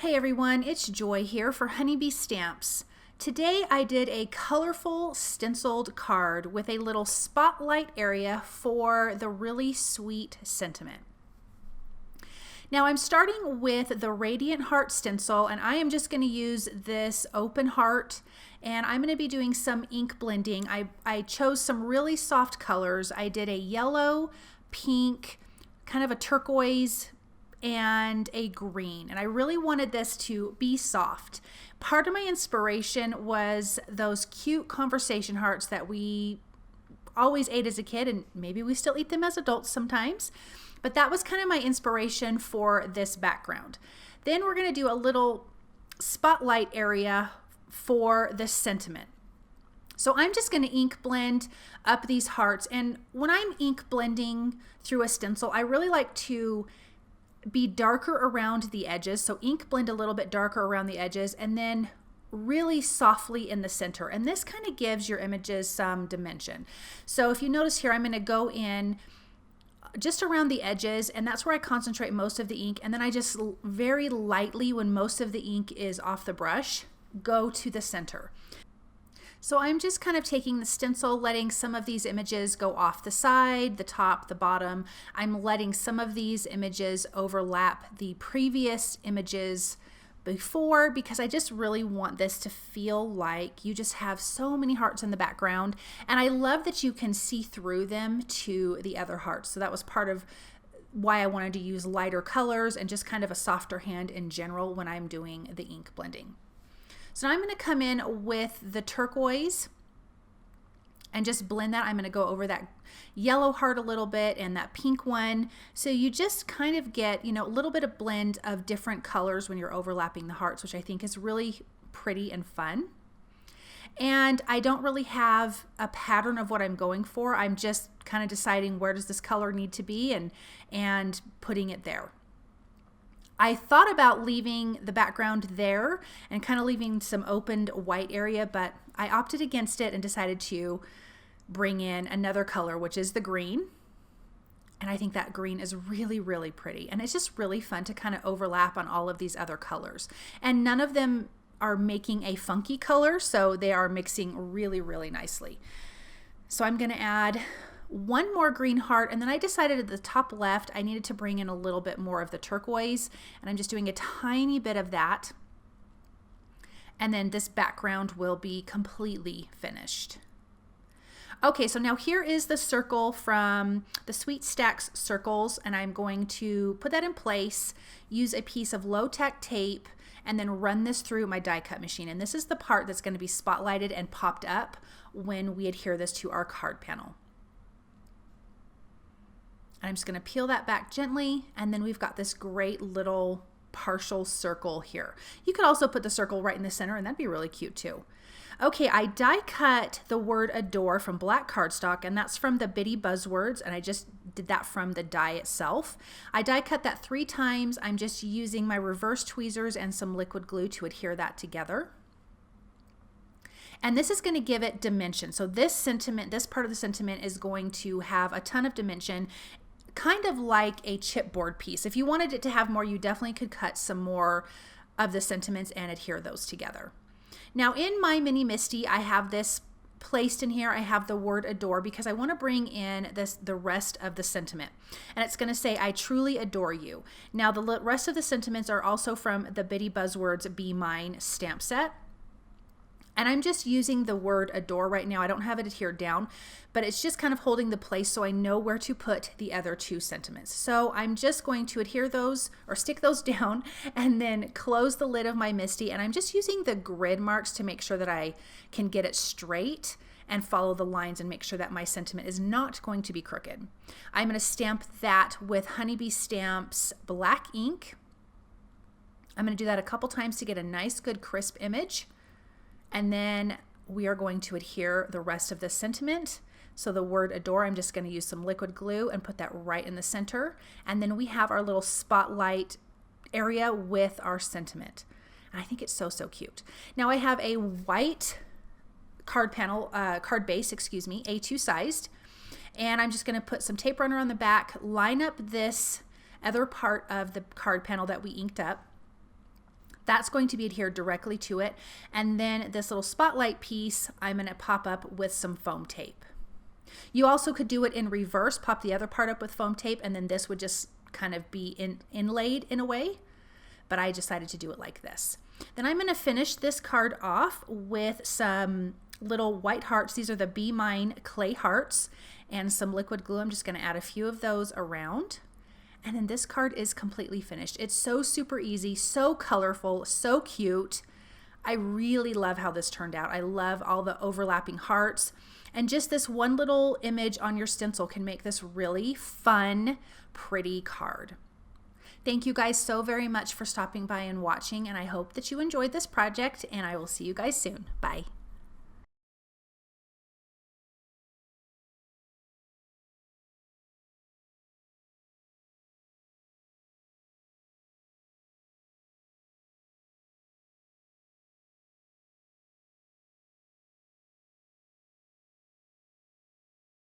Hey everyone, it's Joy here for Honeybee Stamps. Today I did a colorful stenciled card with a little spotlight area for the really sweet sentiment. Now I'm starting with the Radiant Heart Stencil, and I am just going to use this open heart, and I'm going to be doing some ink blending. I chose some really soft colors. I did a yellow, pink, kind of a turquoise, and a green, and I really wanted this to be soft. Part of my inspiration was those cute conversation hearts that we always ate as a kid, and maybe we still eat them as adults sometimes, but that was kind of my inspiration for this background. Then we're going to do a little spotlight area for the sentiment. So I'm just going to ink blend up these hearts, and when I'm ink blending through a stencil, I really like to be darker around the edges. So ink blend a little bit darker around the edges and then really softly in the center. And this kind of gives your images some dimension. So if you notice here, I'm going to go in just around the edges, and that's where I concentrate most of the ink. And then I just very lightly, when most of the ink is off the brush, go to the center. So I'm just kind of taking the stencil, letting some of these images go off the side, the top, the bottom. I'm letting some of these images overlap the previous images before, because I just really want this to feel like you just have so many hearts in the background. And I love that you can see through them to the other hearts. So that was part of why I wanted to use lighter colors and just kind of a softer hand in general when I'm doing the ink blending. So now I'm going to come in with the turquoise and just blend that. I'm going to go over that yellow heart a little bit and that pink one. So you just kind of get, a little bit of blend of different colors when you're overlapping the hearts, which I think is really pretty and fun. And I don't really have a pattern of what I'm going for. I'm just kind of deciding where does this color need to be and putting it there. I thought about leaving the background there and kind of leaving some opened white area, but I opted against it and decided to bring in another color, which is the green. And I think that green is really, really pretty. And it's just really fun to kind of overlap on all of these other colors. And none of them are making a funky color, so they are mixing really, really nicely. So I'm going to add one more green heart, and then I decided at the top left I needed to bring in a little bit more of the turquoise, and I'm just doing a tiny bit of that, and then this background will be completely finished. Okay, so now here is the circle from the Sweet Stacks circles, and I'm going to put that in place, use a piece of low-tack tape, and then run this through my die cut machine. And this is the part that's going to be spotlighted and popped up when we adhere this to our card panel. I'm just going to peel that back gently, and then we've got this great little partial circle here. You could also put the circle right in the center, and that'd be really cute too. Okay, I die cut the word adore from black cardstock, and that's from the Bitty Buzzwords, and I just did that from the die itself. I die cut that 3 times. I'm just using my reverse tweezers and some liquid glue to adhere that together. And this is going to give it dimension. So this sentiment, this part of the sentiment is going to have a ton of dimension, kind of like a chipboard piece. If you wanted it to have more, you definitely could cut some more of the sentiments and adhere those together. Now in my mini Misty, I have this placed in here. I have the word adore because I want to bring in the rest of the sentiment. And it's going to say, I truly adore you. Now the rest of the sentiments are also from the Bitty Buzzwords Be Mine stamp set. And I'm just using the word adore right now. I don't have it adhered down, but it's just kind of holding the place so I know where to put the other 2 sentiments. So I'm just going to adhere those or stick those down and then close the lid of my Misty. And I'm just using the grid marks to make sure that I can get it straight and follow the lines and make sure that my sentiment is not going to be crooked. I'm going to stamp that with Honeybee Stamps black ink. I'm going to do that a couple times to get a nice, good, crisp image. And then we are going to adhere the rest of the sentiment. So the word adore, I'm just going to use some liquid glue and put that right in the center. And then we have our little spotlight area with our sentiment. And I think it's so, so cute. Now I have a white card base, A2 sized. And I'm just going to put some tape runner on the back, line up this other part of the card panel that we inked up, That's going to be adhered directly to it. And then this little spotlight piece, I'm going to pop up with some foam tape. You also could do it in reverse, pop the other part up with foam tape, and then this would just kind of be inlaid in a way. But I decided to do it like this. Then I'm going to finish this card off with some little white hearts. These are the Be Mine clay hearts and some liquid glue. I'm just going to add a few of those around. And then this card is completely finished. It's so super easy, so colorful, so cute. I really love how this turned out. I love all the overlapping hearts. And just this one little image on your stencil can make this really fun, pretty card. Thank you guys so very much for stopping by and watching, and I hope that you enjoyed this project, and I will see you guys soon. Bye.